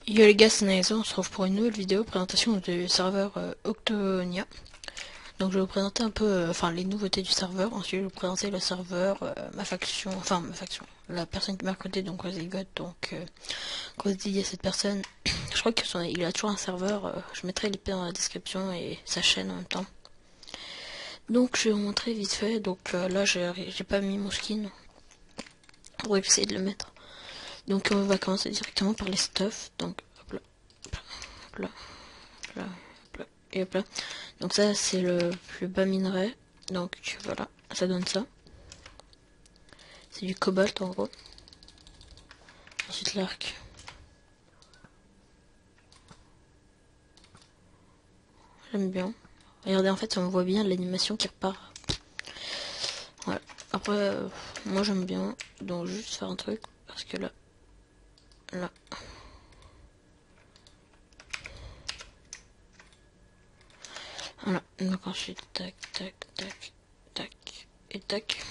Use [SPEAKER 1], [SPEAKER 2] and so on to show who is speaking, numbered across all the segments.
[SPEAKER 1] Yo les gars, c'est Naïso, on se retrouve pour une nouvelle vidéo présentation du serveur Octonia. Donc je vais vous présenter un peu les nouveautés du serveur, ensuite je vais vous présenter le serveur, ma faction, la personne qui m'a recruté, donc Zygote, donc grosse dédié à cette personne. Je crois qu'il a toujours un serveur, je mettrai l'IP dans la description et sa chaîne en même temps. Donc je vais vous montrer vite fait, donc là j'ai pas mis mon skin, pour essayer de le mettre. Donc on va commencer directement par les stuff, donc hop là, hop là, hop là, hop là, et hop là. Donc ça c'est le plus bas minerai. Donc voilà, ça donne ça. C'est du cobalt en gros. Ensuite l'arc. J'aime bien. Regardez, en fait on voit bien l'animation qui repart. Voilà. Après moi j'aime bien. Donc juste faire un truc. Parce que là. Là. Voilà. Donc ensuite tac tac tac tac. Et tac.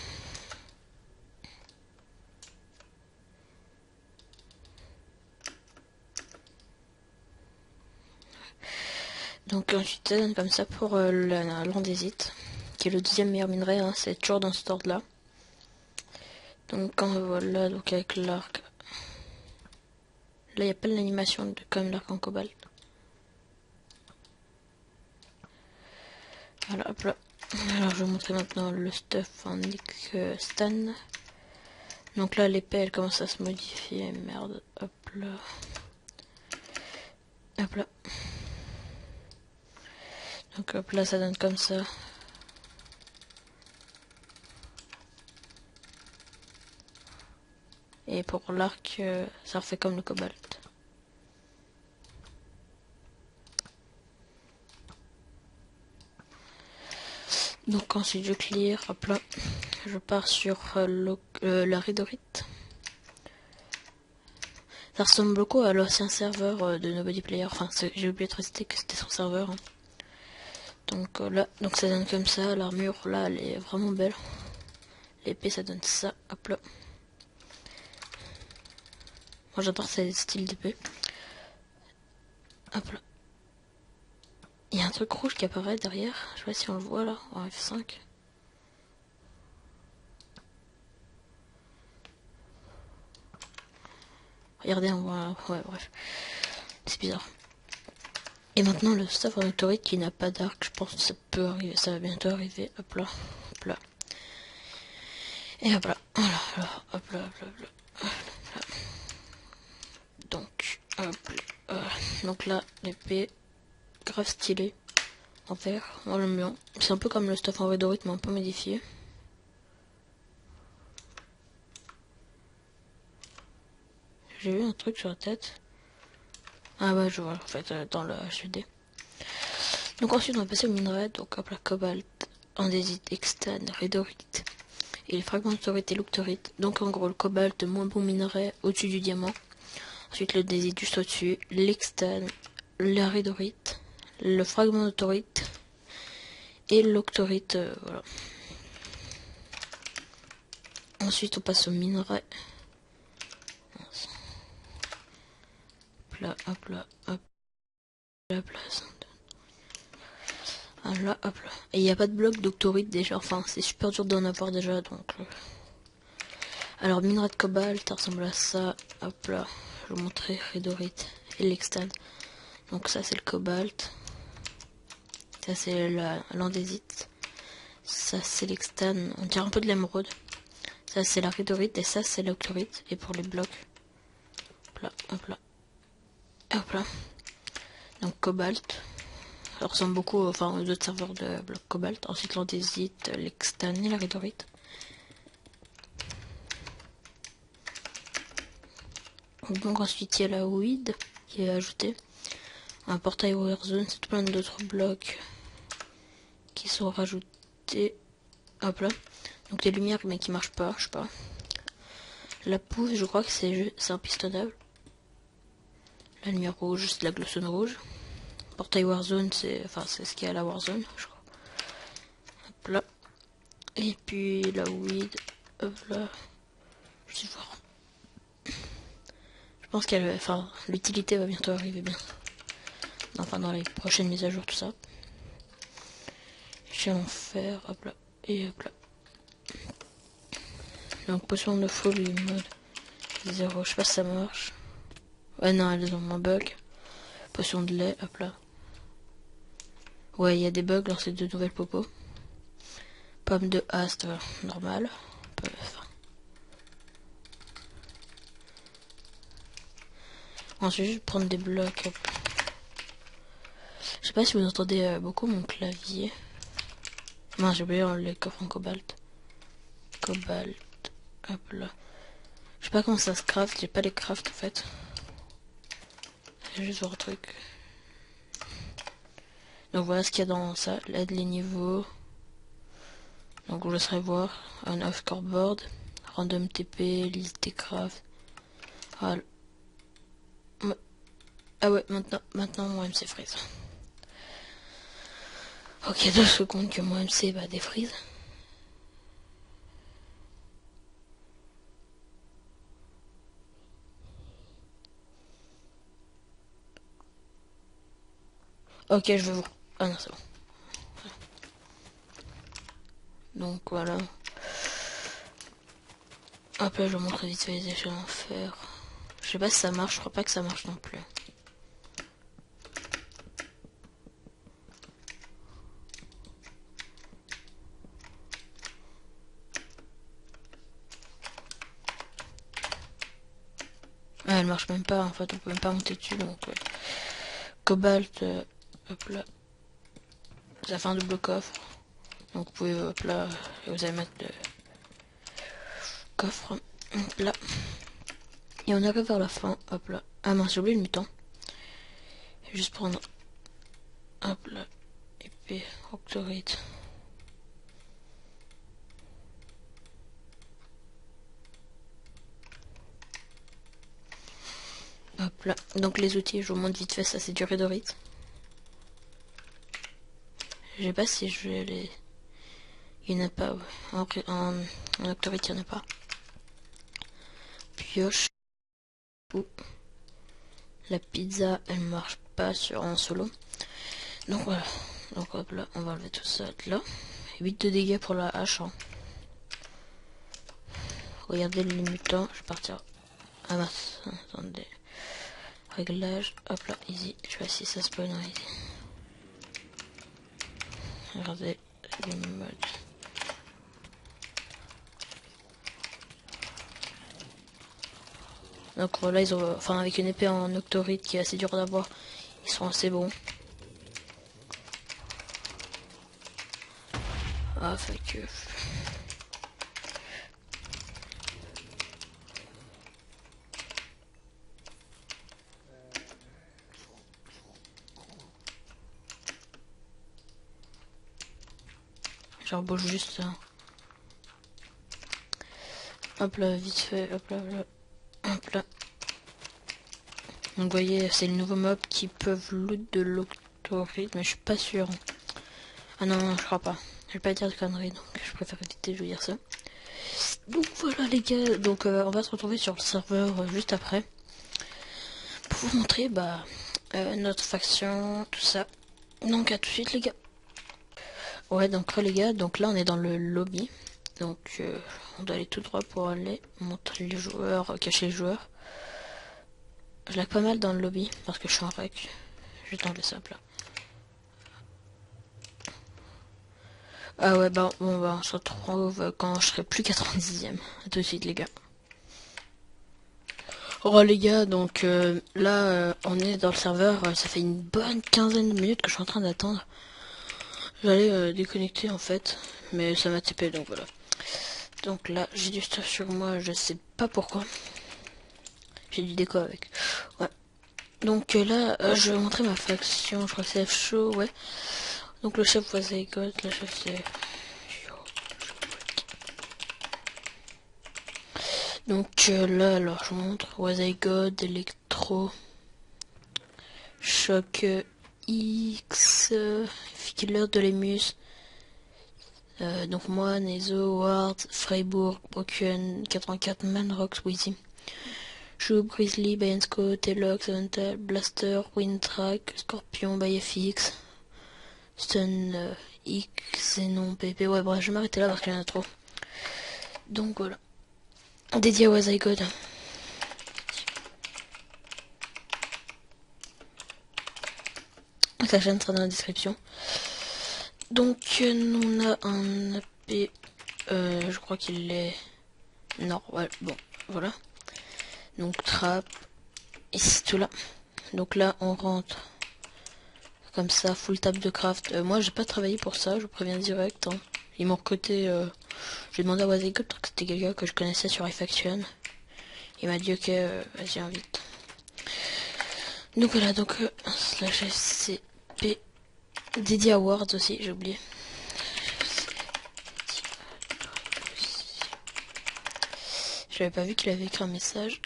[SPEAKER 1] Donc ensuite ça donne comme ça pour l'andésite, qui est le deuxième meilleur minerai, hein, c'est toujours dans cet ordre là. Donc quand voilà, donc avec l'arc, là il n'y a pas l'animation comme l'arc en cobalt. Voilà, hop là. Alors je vais vous montrer maintenant le stuff en Stan. Donc là l'épée elle commence à se modifier, merde, hop là. Hop là. Donc hop là ça donne comme ça. Et pour l'arc, ça refait comme le cobalt. Donc ensuite je clear, hop là. Je pars sur la Ridorite. Ça ressemble beaucoup à l'ancien serveur de Nobody Player. Enfin, j'ai oublié de préciser que c'était son serveur. Hein. Donc là, donc ça donne comme ça. L'armure là, elle est vraiment belle. L'épée, ça donne ça. Hop là. Moi, j'adore ces styles d'épée. Hop là. Il y a un truc rouge qui apparaît derrière. Je sais pas si on le voit là, en F5. Regardez, on voit. Ouais, bref. C'est bizarre. Et maintenant, le staff en autorité qui n'a pas d'arc, je pense que ça peut arriver. Ça va bientôt arriver. Hop là. Hop là. Et hop là. Voilà. Alors, hop là, hop là, hop là. Hop là. Donc, hop là. Donc là, l'épée. Grave stylée. En vert. Moi, j'aime bien. C'est un peu comme le stuff en Redorite, mais un peu modifié. J'ai vu un truc sur la tête. Ah ouais, je vois, en fait, dans le HUD. Donc ensuite, on va passer au minerai. Donc hop là, cobalt, andésite, extane, rédorite. Et les fragments de torite et l'octorite. Donc en gros, le cobalt, moins bon minerai, au-dessus du diamant. Ensuite, le désite juste au-dessus. L'extane, la rédorite, le fragment de torite et l'octorite, voilà. Ensuite, on passe au minerai. Hop là, hop là, hop la place. Ah là, hop là. Et il n'y a pas de bloc d'octorite déjà. Enfin, c'est super dur d'en avoir déjà, donc... Alors, minerai de cobalt, ça ressemble à ça. Hop là. Je vais vous montrer rédorite et l'extane. Donc ça, c'est le cobalt. Ça, c'est l'andésite. Ça, c'est l'extane. On dirait un peu de l'émeraude. Ça, c'est la rédorite. Et ça, c'est l'octorite. Et pour les blocs. Hop là, hop là. Hop là. Donc, cobalt. Ça ressemble beaucoup aux autres serveurs de bloc cobalt. Ensuite, l'andésite, l'extane et la rédorite. Donc ensuite il y a la weed qui est ajoutée. Un portail Warzone, c'est plein d'autres blocs qui sont rajoutés. Hop là. Donc des lumières mais qui marchent pas, je sais pas. La pousse, je crois que c'est impistonnable. La lumière rouge, c'est la glowstone rouge. Portail Warzone, c'est ce qu'il y a à la Warzone, je crois. Hop là. Et puis la weed, hop là. Je sais pense qu'elle, enfin, l'utilité va bientôt arriver bien. Enfin, dans les prochaines mises à jour, tout ça. Je vais en faire, hop là, et hop là. Donc, potion de folie, mode 0, je sais pas si ça marche. Ouais, non, elles ont un bug. Potion de lait, hop là. Ouais, il y a des bugs dans ces deux nouvelles popos. Pomme de haste, normal. Ensuite, je vais prendre des blocs. Hop. Je sais pas si vous entendez beaucoup mon clavier. Non, j'ai oublié les coffres en cobalt. Cobalt, hop là. Je sais pas comment ça se craft, j'ai pas les crafts en fait. Je vais juste voir un truc. Donc voilà ce qu'il y a dans ça, l'aide les niveaux. Donc je vous laisserai voir. Un off scoreboard, random TP, liste des crafts. Voilà. Ah ouais, maintenant mon MC freeze. Ok, 2 secondes que mon MC va défreeze. Ok, je vais vous... Ah non, c'est bon. Donc voilà. Hop là, je vous montre vite fait les échelles en fer. Je sais pas si ça marche, je crois pas que ça marche non plus. Ah, elle marche même pas, en fait, on peut même pas monter dessus, donc... Cobalt, hop là. Ça fait un double coffre. Donc vous pouvez, hop là, vous allez mettre le coffre, hop là. Et on arrive vers la fin, hop là. Ah mince, j'ai oublié le mutant. Juste prendre, hop là, épée, octorite. Hop là. Donc les outils, je vous montre vite fait, ça c'est du rédorite. Je sais pas si je vais les... Il n'y en a pas, ouais. En octorite, il n'y en a pas. Pioche. Ouh. La pizza, elle marche pas en solo. Donc voilà. Donc hop là, on va enlever tout ça de là. 8 de dégâts pour la hache. Hein. Regardez les mutants, je vais partir. Ah mince, attendez. Réglage, hop là, easy. Je sais pas si ça spawn en easy. Regardez les modes. Donc là, ils ont, enfin avec une épée en octorite qui est assez dure d'avoir, ils sont assez bons. Ah, fait que... J'embauche juste ça. Hop là, vite fait, hop là, hop là. Donc vous voyez, c'est le nouveau mob qui peuvent loot de l'octorite, mais je suis pas sûr. Ah non, non, je crois pas. Je vais pas dire de conneries, donc je préfère éviter de vous dire ça. Donc voilà les gars, donc on va se retrouver sur le serveur juste après. Pour vous montrer notre faction, tout ça. Donc à tout de suite les gars. Ouais, donc les gars, donc là on est dans le lobby. Donc on doit aller tout droit pour aller montrer les joueurs, cacher les joueurs. Je lag pas mal dans le lobby parce que je suis en rec. Je vais t'enlever ça là. Ah ouais, bon, on se retrouve quand je serai plus 90e. A tout de suite les gars. Oh les gars, donc là on est dans le serveur, ça fait une bonne quinzaine de minutes que je suis en train d'attendre. J'allais déconnecter en fait, mais ça m'a TP donc voilà. Donc là j'ai du stuff sur moi, je sais pas pourquoi. J'ai du déco avec. Ouais. Donc là je vais montrer ma faction, je crois que c'est F-Show, ouais. Donc le chef was Zygote, le chef c'est... Donc là alors je montre was Zygote, Electro, Choc X, Killer de Lemus, donc moi, Nezo, Ward, Freiburg, Broken, 84, Manrox, Wheezy. Joue, Grizzly, Bayansco, Telox, Avental, Blaster, Windtrack, Scorpion, ByFX, Stun, X, Xenon, PP. Ouais, bref, je vais m'arrêter là parce qu'il y en a trop. Donc voilà. Dédié à Wazigod. Sa chaîne sera dans la description. Donc, on a un AP. Je crois qu'il est. Non, ouais, bon, voilà. Donc, trap. Ici, tout là. Donc là, on rentre. Comme ça, full table de craft. Moi, j'ai pas travaillé pour ça, je préviens direct. Hein. Ils m'ont recruté. J'ai demandé à Wazigod parce que c'était quelqu'un que je connaissais sur iFaction. Il m'a dit, ok, vas-y, invite. Donc voilà, donc slash SCP. Dédié à Words aussi, j'ai oublié. J'avais pas vu qu'il avait écrit un message.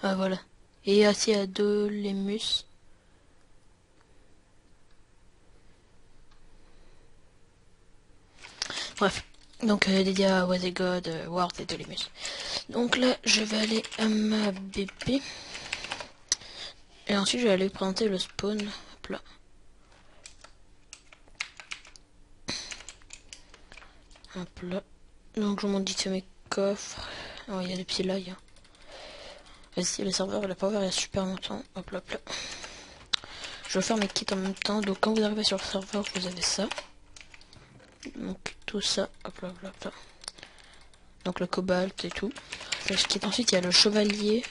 [SPEAKER 1] Ah voilà. Et assis à deux Lemus. Bref. Donc dédié à Wazigod, Ward et Dolemus. Donc là, je vais aller à ma BP. Et ensuite, je vais aller présenter le spawn. Hop là. Hop là. Donc je vous montre vite mes coffres. Oh, il y a des petits lags. Vas-y, le serveur il a pas ouvert il y a super longtemps. Hop là, hop là. Je vais faire mes kits en même temps. Donc quand vous arrivez sur le serveur, vous avez ça. Donc tout ça. Hop là, hop là, hop là. Donc le cobalt et tout. Ensuite, il y a le chevalier.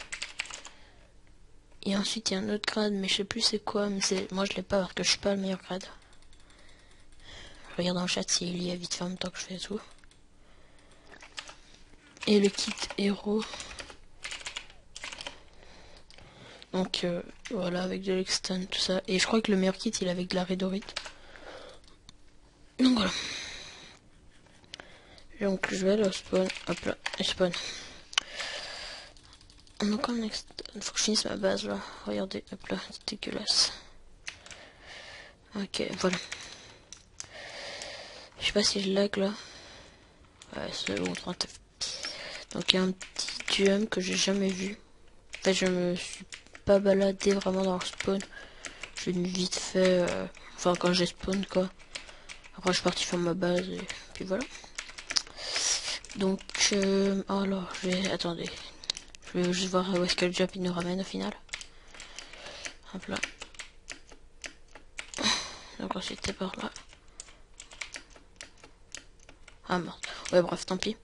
[SPEAKER 1] Et ensuite, il y a un autre grade, mais je sais plus c'est quoi. Mais c'est moi, je l'ai pas parce que je suis pas le meilleur grade. Je regarde dans le chat s'il y a vite fait en même temps que je fais tout. Et le kit héros. Donc voilà, avec de l'extend, tout ça. Et je crois que le meilleur kit, il est avec de la rédorite. Donc voilà. Donc je vais aller au spawn. Hop là, et spawn. Donc en extend, faut que je finisse ma base là. Regardez, hop là, c'est dégueulasse. Ok, voilà. Je sais pas si je lag là. Ouais, c'est bon, 30. Donc il y a un petit jump que j'ai jamais vu. En fait, je me suis pas baladé vraiment dans le spawn. Je l'ai vite fait, enfin quand j'ai spawn quoi. Après je suis parti faire ma base et puis voilà. Donc alors attendez. Je vais juste voir où est-ce que le jump il nous ramène au final. Hop là. Donc ensuite c'est par là. Ah merde. Ouais bref tant pis.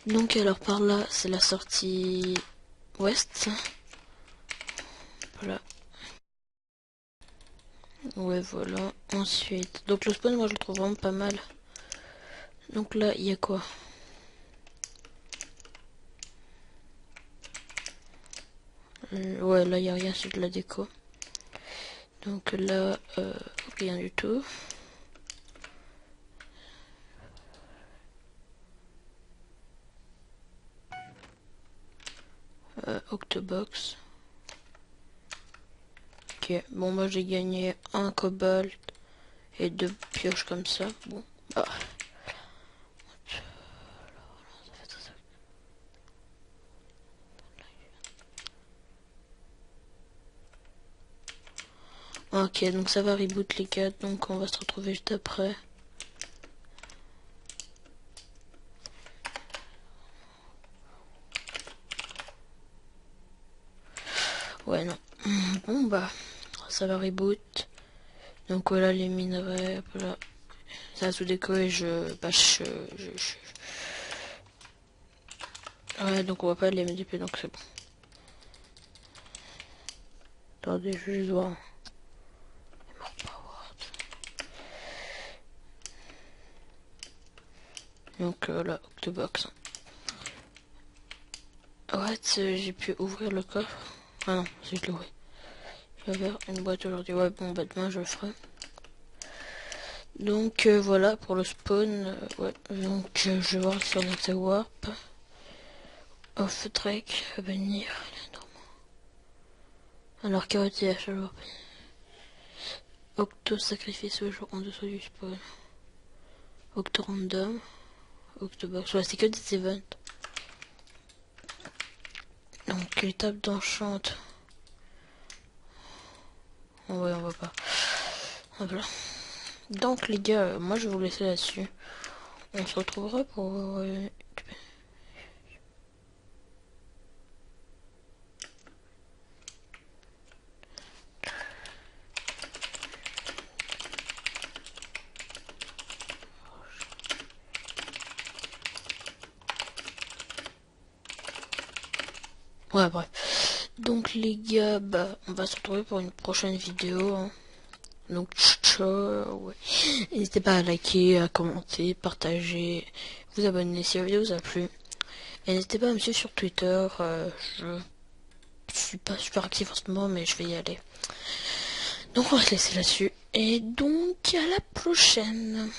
[SPEAKER 1] Donc alors par là c'est la sortie ouest. Voilà. Ouais voilà. Ensuite. Donc le spawn moi je le trouve vraiment pas mal. Donc là il y a quoi? Ouais là il y a rien, c'est de la déco. Donc là rien du tout. Octobox. Ok, bon moi j'ai gagné un cobalt et deux pioches comme ça. Bon, bah. Ok, donc ça va reboot les gars, donc on va se retrouver juste après. Ouais non. Bon bah, ça va reboot. Donc voilà les minerais, voilà. Ça a tout déco et ouais donc on va pas les MDP donc c'est bon. Attendez, je vais juste voir. Donc là, Octobox. Ouais, j'ai pu ouvrir le coffre. Ah non, c'est je l'ouvre. Je vais faire une boîte aujourd'hui. Ouais, bon, bah demain je le ferai. Donc voilà pour le spawn. Ouais, donc je vais voir sur notre warp. Off track, venir. Alors carotte à chaque jour. Octo sacrifice au jour en dessous du spawn. Octo random. Octobox, ouais, c'est que des events. Donc étape d'enchante. Ouais, on va pas. Voilà. Donc les gars, moi je vais vous laisser là-dessus. On se retrouvera pour... Ouais, bref. Donc les gars, bah, on va se retrouver pour une prochaine vidéo. Hein. Donc ciao, ouais. N'hésitez pas à liker, à commenter, partager, vous abonner si la vidéo vous a plu. Et n'hésitez pas à me suivre sur Twitter. Je suis pas super actif en ce moment, mais je vais y aller. Donc on va se laisser là-dessus. Et donc à la prochaine.